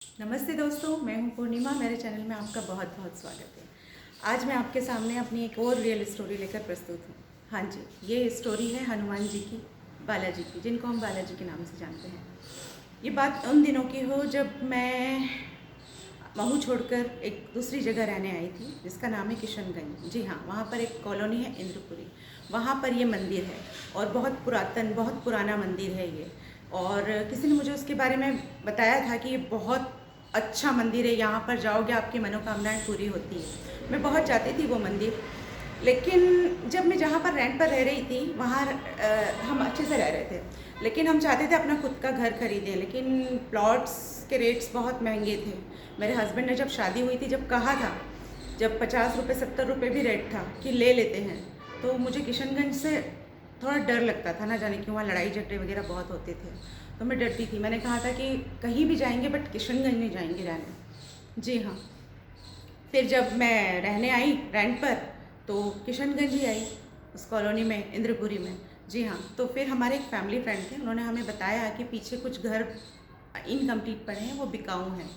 नमस्ते दोस्तों, मैं हूं पूर्णिमा। मेरे चैनल में आपका बहुत बहुत स्वागत है। आज मैं आपके सामने अपनी एक और रियल स्टोरी लेकर प्रस्तुत हूं। हाँ जी, ये स्टोरी है हनुमान जी की, बालाजी की, जिनको हम बालाजी के नाम से जानते हैं। ये बात उन दिनों की हो जब मैं महू छोड़कर एक दूसरी जगह रहने आई थी, जिसका नाम है किशनगंज। जी हाँ, वहाँ पर एक कॉलोनी है इंद्रपुरी। वहाँ पर ये मंदिर है और बहुत पुरातन, बहुत पुराना मंदिर है ये। और किसी ने मुझे उसके बारे में बताया था कि ये बहुत अच्छा मंदिर है, यहाँ पर जाओगे आपकी मनोकामनाएं पूरी होती है। मैं बहुत चाहती थी वो मंदिर, लेकिन जब मैं जहाँ पर रेंट पर रह रही थी वहाँ हम अच्छे से रह रहे थे, लेकिन हम चाहते थे अपना खुद का घर खरीदें, लेकिन प्लॉट्स के रेट्स बहुत महंगे थे। मेरे हस्बैंड ने जब शादी हुई थी, जब कहा था, जब 50 रुपये 70 रुपये भी रेट था कि ले लेते हैं, तो मुझे किशनगंज से थोड़ा डर लगता था। ना जाने क्यों, वहाँ लड़ाई झगड़े वगैरह बहुत होते थे, तो मैं डरती थी। मैंने कहा था कि कहीं भी जाएंगे बट किशनगंज नहीं जाएंगे रहने। जी हाँ, फिर जब मैं रहने आई रेंट पर, तो किशनगंज ही आई, उस कॉलोनी में, इंद्रपुरी में। जी हाँ, तो फिर हमारे एक फैमिली फ्रेंड थे, उन्होंने हमें बताया कि पीछे कुछ घर इनकम्प्लीट पड़े हैं, वो बिकाऊ हैं,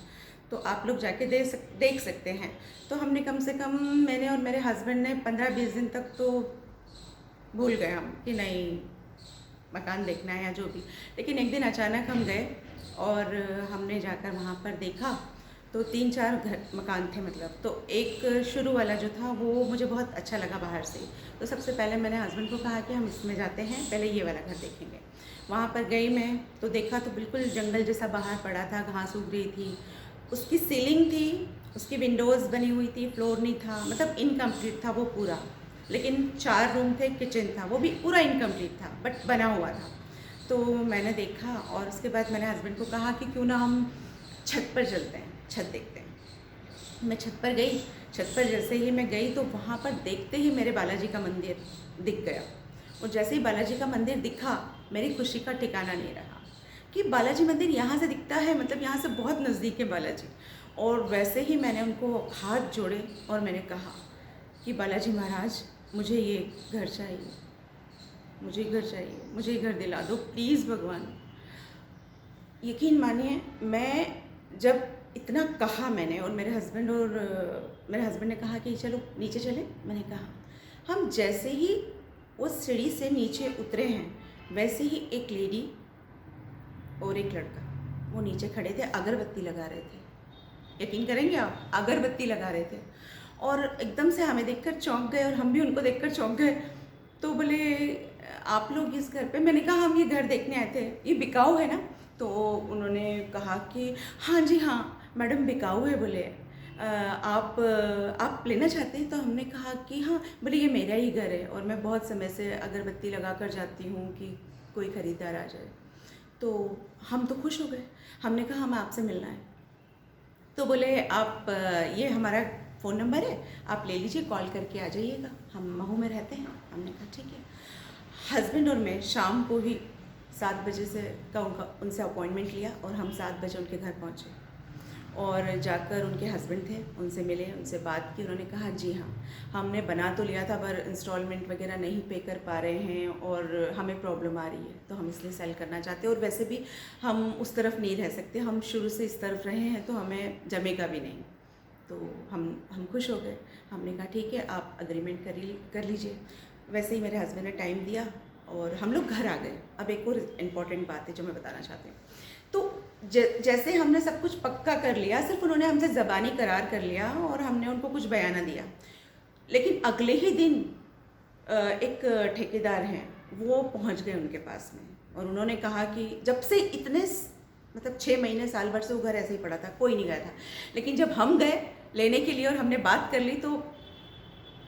तो आप लोग जाके देख सकते हैं। तो हमने कम से कम, मैंने और मेरे हस्बैंड ने 15-20 दिन तक तो भूल गए हम कि नहीं मकान देखना है या जो भी। लेकिन एक दिन अचानक हम गए और हमने जाकर वहाँ पर देखा, तो 3-4 घर मकान थे मतलब। तो एक शुरू वाला जो था वो मुझे बहुत अच्छा लगा बाहर से। तो सबसे पहले मैंने हस्बैंड को कहा कि हम इसमें जाते हैं, पहले ये वाला घर देखेंगे। वहाँ पर गई मैं, तो देखा तो बिल्कुल जंगल जैसा बाहर पड़ा था, घास उग रही थी, उसकी सीलिंग थी, उसकी विंडोज़ बनी हुई थी, फ्लोर नहीं था, मतलब इनकम्प्लीट था वो पूरा। लेकिन 4 रूम थे, किचन था, वो भी पूरा इनकम्प्लीट था बट बना हुआ था। तो मैंने देखा और उसके बाद मैंने हस्बैंड को कहा कि क्यों ना हम छत पर चलते हैं, छत देखते हैं। मैं छत पर गई। छत पर जैसे ही मैं गई तो वहाँ पर देखते ही मेरे बालाजी का मंदिर दिख गया। और जैसे ही बालाजी का मंदिर दिखा, मेरी खुशी का ठिकाना नहीं रहा कि बालाजी मंदिर यहाँ से दिखता है, मतलब यहाँ से बहुत नज़दीक है बालाजी। और वैसे ही मैंने उनको हाथ जोड़े और मैंने कहा कि बालाजी महाराज, मुझे ये घर चाहिए, मुझे घर चाहिए, मुझे घर दिला दो प्लीज़ भगवान। यकीन मानिए, मैं जब इतना कहा मैंने, और मेरे हस्बैंड ने कहा कि चलो नीचे चले। मैंने कहा, हम जैसे ही उस सीढ़ी से नीचे उतरे हैं, वैसे ही एक लेडी और एक लड़का वो नीचे खड़े थे, अगरबत्ती लगा रहे थे। यकीन करेंगे आप, अगरबत्ती लगा रहे थे। और एकदम से हमें देखकर चौंक गए और हम भी उनको देखकर चौंक गए। तो बोले, आप लोग इस घर पे? मैंने कहा, हम ये घर देखने आए थे, ये बिकाऊ है ना? तो उन्होंने कहा कि हाँ जी हाँ मैडम, बिकाऊ है। बोले, आप लेना चाहते हैं? तो हमने कहा कि हाँ। बोले, ये मेरा ही घर है और मैं बहुत समय से अगरबत्ती लगा कर जाती हूँ कि कोई ख़रीदार आ जाए। तो हम तो खुश हो गए। हमने कहा, हमें आपसे मिलना है। तो बोले, आप ये हमारा फ़ोन नंबर है, आप ले लीजिए, कॉल करके आ जाइएगा, हम महू में रहते हैं। हमने कहा ठीक है। हस्बैंड और मैं शाम को ही 7 बजे से उनसे अपॉइंटमेंट लिया और हम 7 बजे उनके घर पहुँचे। और जाकर उनके हस्बैंड थे, उनसे मिले, उनसे बात की। उन्होंने कहा, जी हाँ, हमने बना तो लिया था पर इंस्टॉलमेंट वगैरह नहीं पे कर पा रहे हैं और हमें प्रॉब्लम आ रही है, तो हम इसलिए सेल करना चाहते हैं। और वैसे भी हम उस तरफ नहीं रह सकते, हम शुरू से इस तरफ रहे हैं, तो हमें जमेगा भी नहीं। तो हम खुश हो गए। हमने कहा ठीक है, आप अग्रीमेंट कर लीजिए। वैसे ही मेरे हस्बैंड ने टाइम दिया और हम लोग घर आ गए। अब एक और इम्पॉर्टेंट बात है जो मैं बताना चाहती हूँ। तो जैसे हमने सब कुछ पक्का कर लिया, सिर्फ उन्होंने हमसे ज़बानी करार कर लिया और हमने उनको कुछ बयाना दिया। लेकिन अगले ही दिन एक ठेकेदार हैं, वो पहुंच गए उनके पास में और उन्होंने कहा कि जब से मतलब 6 महीने साल भर से वो घर ऐसे ही पड़ा था, कोई नहीं गया था। लेकिन जब हम गए लेने के लिए और हमने बात कर ली, तो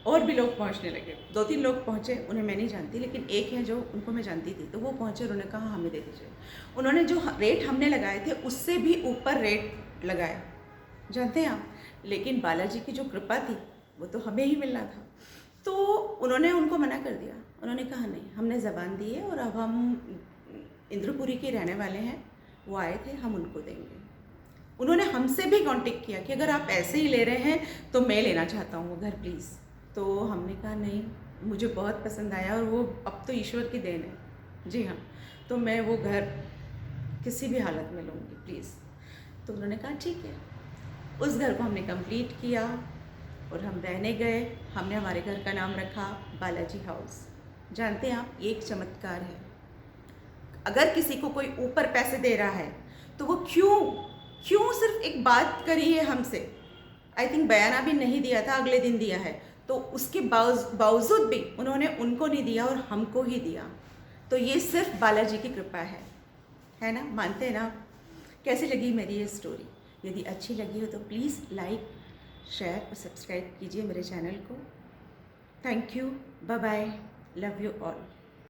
और भी लोग पहुंचने लगे। 2-3 लोग पहुंचे, उन्हें मैं नहीं जानती, लेकिन एक हैं जो उनको मैं जानती थी। तो वो पहुंचे, उन्होंने कहा हमें दे दीजिए। उन्होंने जो रेट हमने लगाए थे उससे भी ऊपर रेट लगाए, जानते हैं आप। लेकिन बालाजी की जो कृपा थी वो तो हमें ही मिलना था। तो उन्होंने उनको मना कर दिया। उन्होंने कहा नहीं, हमने ज़बान दी है और अब हम इंद्रपुरी के रहने वाले हैं, वो आए थे, हम उनको देंगे। उन्होंने हमसे भी कांटेक्ट किया कि अगर आप ऐसे ही ले रहे हैं तो मैं लेना चाहता हूँ वो घर प्लीज़। तो हमने कहा नहीं, मुझे बहुत पसंद आया और वो अब तो ईश्वर की देन है। जी हाँ, तो मैं वो घर किसी भी हालत में लूँगी प्लीज़। तो उन्होंने कहा ठीक है। उस घर को हमने कंप्लीट किया और हम रहने गए। हमने हमारे घर का नाम रखा बालाजी हाउस। जानते हैं आप, ये एक चमत्कार है। अगर किसी को कोई ऊपर पैसे दे रहा है तो वो क्यों सिर्फ एक बात करी है हमसे, आई थिंक बयाना भी नहीं दिया था, अगले दिन दिया है, तो उसके बावजूद भी उन्होंने उनको नहीं दिया और हमको ही दिया। तो ये सिर्फ बालाजी की कृपा है ना? मानते हैं ना? कैसी लगी मेरी ये स्टोरी? यदि अच्छी लगी हो तो प्लीज़ लाइक, शेयर और सब्सक्राइब कीजिए मेरे चैनल को। Thank you, bye bye, love you all.